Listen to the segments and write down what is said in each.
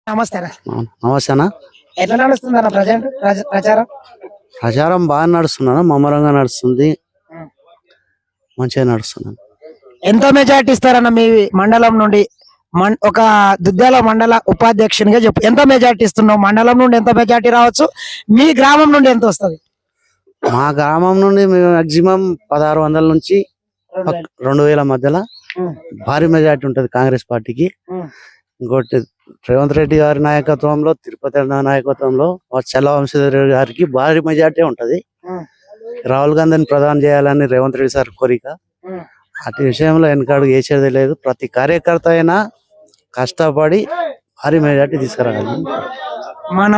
నమస్తే అన్న. నమస్తే అన్న. ఎట్లా నడుస్తుంది అన్న ప్రజెంట్ ప్రచారం? ప్రచారం బాగా నడుస్తున్నాను, ముమ్మరంగా నడుస్తుంది, మంచిగా నడుస్తున్నాను. ఎంత మెజార్టీ ఇస్తారన్న మీ మండలం నుండి? ఒక దుద్యాల మండల ఉపాధ్యక్షునిగా చెప్పు, ఎంత మెజార్టీ ఇస్తున్నావు? మండలం నుండి ఎంత మెజార్టీ రావచ్చు, మీ గ్రామం నుండి ఎంత వస్తుంది? మా గ్రామం నుండి మేము మాక్సిమం 1600 నుంచి 2000 మధ్యలో భారీ మెజార్టీ ఉంటది కాంగ్రెస్ పార్టీకి. ఇంకోటి రేవంత్ రెడ్డి గారి నాయకత్వంలో, తిరుపతి అన్న నాయకత్వంలో, చల్ల వంశీధర్ గారికి భారీ మెజార్టీ ఉంటది. రాహుల్ గాంధీని ప్రధాని చేయాలని రేవంత్ రెడ్డి సార్ కోరిక. అటు విషయంలో వెనకాడు వేసేది లేదు. ప్రతి కార్యకర్త అయినా కష్టపడి భారీ మెజార్టీ తీసుకురావాలి. మన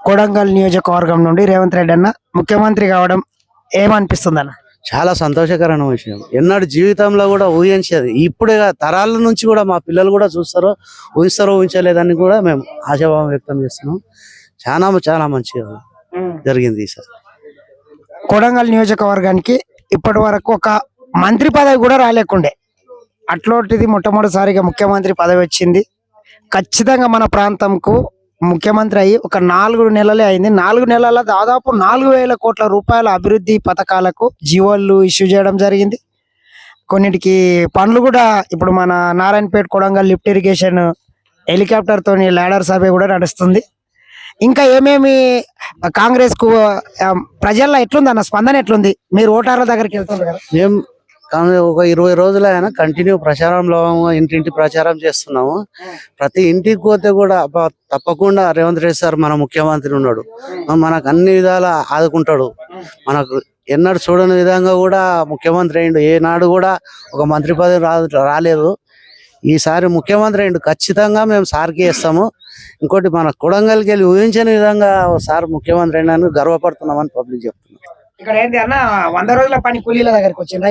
కొడంగల్ నియోజకవర్గం నుండి రేవంత్ రెడ్డి అన్న ముఖ్యమంత్రి కావడం ఏమనిపిస్తుంది అన్న? చాలా సంతోషకరమైన విషయం. ఎన్నడు జీవితంలో కూడా ఊహించేది. ఇప్పుడే తరాల నుంచి కూడా మా పిల్లలు కూడా ఊహించలేదని కూడా మేము ఆశాభావం వ్యక్తం చేస్తున్నాం. చాలా చాలా మంచిగా జరిగింది ఈసారి. కొడంగల్ నియోజకవర్గానికి ఇప్పటి వరకు ఒక మంత్రి పదవి కూడా రాలేకుండే, అట్లాంటిది మొట్టమొదటిసారిగా ముఖ్యమంత్రి పదవి వచ్చింది. ఖచ్చితంగా మన ప్రాంతంకు ముఖ్యమంత్రి అయ్యి ఒక 4 నెలలే అయింది. 4 నెలల దాదాపు 4000 కోట్ల రూపాయల అభివృద్ధి పథకాలకు జీవోలు ఇష్యూ చేయడం జరిగింది. కొన్నిటికి పనులు కూడా ఇప్పుడు మన Narayanpet Kodangal lift irrigation helicopter తోని ల్యాడర్ సర్వే కూడా నడుస్తుంది. ఇంకా ఏమేమి కాంగ్రెస్ కు ప్రజల్లో ఎట్లుంది అన్న స్పందన ఎట్లుంది? మీరు ఓటర్ల దగ్గరికి వెళ్తుంది కదా? మేము ఒక 20 రోజులు అయినా కంటిన్యూ ప్రచారంలో ఇంటింటి ప్రచారం చేస్తున్నాము. ప్రతి ఇంటికి పోతే కూడా తప్పకుండా రేవంత్ రెడ్డి సార్ మన ముఖ్యమంత్రి ఉన్నాడు, మనకు అన్ని విధాల ఆదుకుంటాడు, మనకు ఎన్నడూ చూడని విధంగా కూడా ముఖ్యమంత్రి అయిండు. ఏనాడు కూడా ఒక మంత్రి పదవి రాలేదు. ఈసారి ముఖ్యమంత్రి అయిండు. ఖచ్చితంగా మేము సార్కి ఇస్తాము. ఇంకోటి మన కొడంగల్కి వెళ్ళి ఊహించని విధంగా సార్ ముఖ్యమంత్రి అయినా గర్వపడుతున్నామని పబ్లిక్ చెప్తున్నాం. ఇక్కడ ఏంటి అన్న 100 రోజుల పని కూలీల దగ్గరికి వచ్చిందా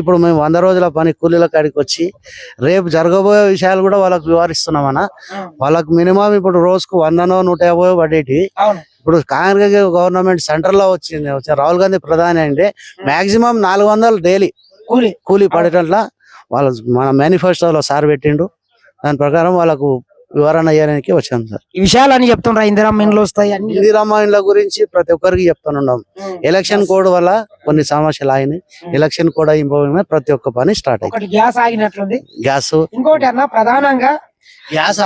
ఇప్పుడు మేము 100 రోజుల పని కూలీల కాడికి వచ్చి రేపు జరగబోయే విషయాలు కూడా వాళ్ళకి వివరిస్తున్నామన్నా. వాళ్ళకి మినిమం ఇప్పుడు రోజుకు 100 150 పడేటి. ఇప్పుడు కాంగ్రెస్ గవర్నమెంట్ సెంటర్ లో వచ్చింది, రాహుల్ గాంధీ ప్రధాని అంటే మాక్సిమం 400 డైలీ కూలీ పడేటట్లా వాళ్ళ మన మేనిఫెస్టోలో సార్ పెట్టిండు. దాని ప్రకారం వాళ్ళకు వివరణ అయ్యడానికి వచ్చాను సార్. ఈ విషయాలని చెప్తుండ్రా? ఇందిరమ్మ ఇండ్లు వస్తాయి, ఇందిరమ్మ ఇండ్ల గురించి ప్రతి ఒక్కరికి చెప్తున్నాం. ఎలక్షన్ కోడ్ వల్ల కొన్ని సమస్యలు అయినాయి. ఎలక్షన్ కోడ్ అయిపోయిన ప్రతి ఒక్క పని స్టార్ట్ అయింది. గ్యాస్ ఆగినట్లుంది. గ్యాస్ ఇంకోటి అన్న ప్రధానంగా గ్యాస్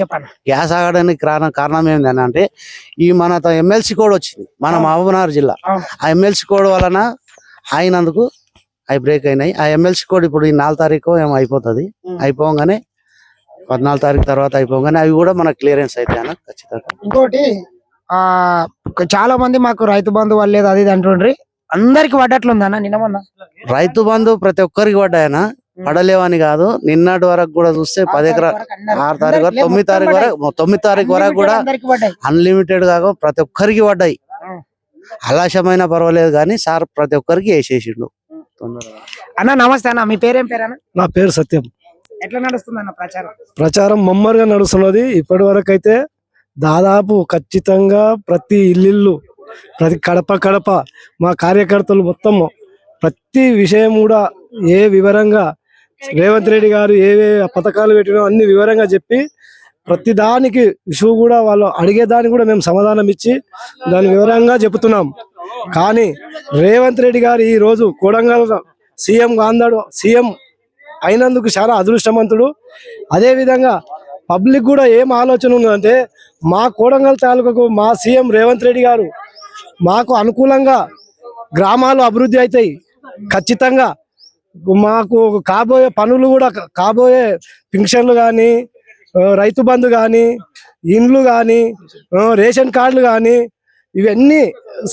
చెప్పండి. గ్యాస్ ఆగడానికి కారణం ఏంటంటే ఈ మన ఎమ్మెల్సీ కోడ్ వచ్చింది మన మహబూబ్నగర్ జిల్లా. ఆ ఎమ్మెల్సీ కోడ్ వలన అయినందుకు అవి బ్రేక్ అయినాయి. ఆ ఎమ్మెల్సీ కోడ్ ఇప్పుడు ఈ 4 తారీఖు ఏమో అయిపోతుంది. అయిపోగానే 14 తారీఖు తర్వాత అయిపోగానే అవి కూడా మనకు క్లియరెన్స్ అయితే అన్న ఖచ్చితంగా. ఇంకోటి చాలా మంది మాకు రైతు బంధు వాళ్ళేది అది అంటుండ్రి, అందరికి పడ్డట్లుంది అన్న. నిన్నమన్నా రైతు బంధు ప్రతి ఒక్కరికి పడ్డాయన, పడలేవని కాదు. నిన్నటి వరకు కూడా చూస్తే 10 ఎకరాలు 6 తారీఖు వరకు 9 తారీఖు వరకు కూడా అన్లిమిటెడ్ కాక ప్రతి ఒక్కరికి పడ్డాయి. ఆలస్యమైన పర్వాలేదు కానీ సార్ ప్రతి ఒక్కరికి వేసేసిండు. అన్న నమస్తే అన్న, మీ పేరేం పేరన్నా? నా పేరు సత్యం. ఎట్లా నడుస్తుంది అన్న ప్రచారం? ప్రచారం మమ్మరుగా నడుస్తున్నది. ఇప్పటి వరకు అయితే దాదాపు ఖచ్చితంగా ప్రతి ఇల్లు, ప్రతి కడప మా కార్యకర్తలు మొత్తం ప్రతి విషయం కూడా వివరంగా రేవంత్ రెడ్డి గారు పథకాలు పెట్టినో అన్ని వివరంగా చెప్పి ప్రతి దానికి ఇష్యూ కూడా వాళ్ళు అడిగేదానికి కూడా మేము సమాధానం ఇచ్చి దాని వివరంగా చెబుతున్నాం. కానీ రేవంత్ రెడ్డి గారు ఈ రోజు కొడంగల్ సీఎం అయినందుకు చాలా అదృష్టవంతుడు. అదే విధంగా పబ్లిక్ కూడా ఏం ఆలోచన ఉందంటే మా కొడంగల్ తాలూకాకు మా సీఎం రేవంత్ రెడ్డి గారు మాకు అనుకూలంగా గ్రామాలు అభివృద్ధి అవుతాయి. ఖచ్చితంగా మాకు కాబోయే పనులు కూడా కాబోయే పింఛన్లు కానీ, రైతు బంధు కానీ, ఇండ్లు కానీ, రేషన్ కార్డులు కానీ ఇవన్నీ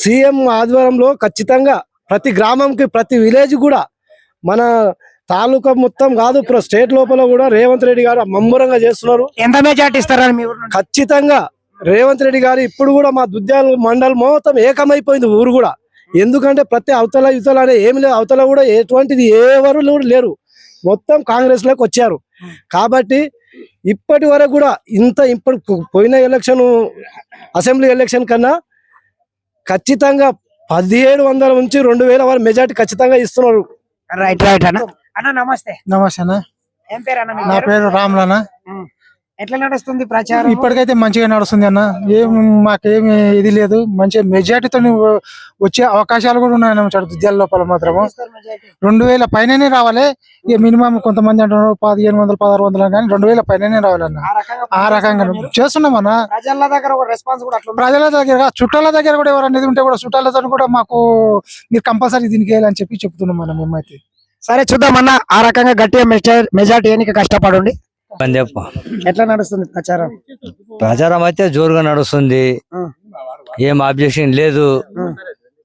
సీఎం ఆధ్వర్యంలో ఖచ్చితంగా ప్రతి గ్రామంకి ప్రతి విలేజ్ కూడా మన తాలూకా మొత్తం కాదు స్టేట్ లోపల కూడా రేవంత్ రెడ్డి గారు మమ్మరంగా చేస్తున్నారు. ఎంత మెజార్టీ ఇస్తారని? ఖచ్చితంగా రేవంత్ రెడ్డి గారు ఇప్పుడు కూడా మా దుద్యాల మండలం మొత్తం ఏకమైపోయింది ఊరు కూడా. ఎందుకంటే ప్రతి అవతల యువతల అనే ఏమి లేదు, అవతల కూడా ఎటువంటిది ఎవరు లేరు, మొత్తం కాంగ్రెస్ లోకి వచ్చారు. కాబట్టి ఇప్పటి వరకు కూడా ఇప్పుడు పోయిన ఎలక్షన్ అసెంబ్లీ ఎలక్షన్ కన్నా ఖచ్చితంగా 1700 నుంచి 2000 వరకు మెజార్టీ ఖచ్చితంగా ఇస్తున్నారు. రైట్ అన్న. అన్న నమస్తే. నమస్తే అన్న. ఏం పేరు అన్న? నా పేరు రాములన్న. ఎట్లా నడుస్తుంది ప్రచారం? ఇప్పటికైతే మంచిగా నడుస్తుంది అన్న. మాకేమి ఇది లేదు, మంచిగా మెజార్టీతో వచ్చే అవకాశాలు కూడా ఉన్నాయన్న దుద్యాల లోపల మాత్రము. 2000 పైననే రావాలి. ఇక మినిమం కొంతమంది అంటున్నారు 1500 1600 కానీ 2000 పైననే రావాలన్న. ఆ రకంగా చేస్తున్నాం అన్న. ప్రజల దగ్గర ఒక రెస్పాన్స్ కూడా అట్లా ఉంది. ప్రజల దగ్గర చుట్టాల దగ్గర కూడా ఎవరనేది ఉంటే కూడా చుట్టాలతో కూడా మాకు మీరు కంపల్సరీ దీనికి వేయాలని చెప్తున్నాం అన్న మేమైతే. సరే చూద్దామన్నా, ఆ రకంగా గట్టిగా మెజార్టీ ఎన్నిక కష్టపడండి. అని చెప్ప ఎట్లా నడుస్తుంది ప్రచారం? ప్రచారం అయితే జోరుగా నడుస్తుంది, ఏం అబ్జెక్షన్ లేదు.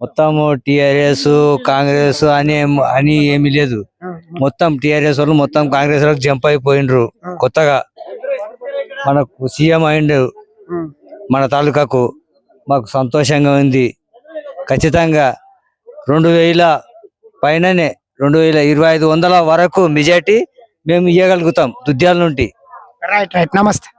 మొత్తం టిఆర్ఎస్ కాంగ్రెస్ అని ఏమీ లేదు. మొత్తం టిఆర్ఎస్ వాళ్ళు మొత్తం కాంగ్రెస్ వాళ్ళకి జంప్ అయిపోయిండ్రు. కొత్తగా మనకు సీఎం అయిండు మన తాలూకాకు, మాకు సంతోషంగా ఉంది. ఖచ్చితంగా 2000 పైననే 2500 వరకు మెజార్టీ మేము ఇవ్వగలుగుతాం దుద్యాల నుండి. రైట్ రైట్, నమస్తే.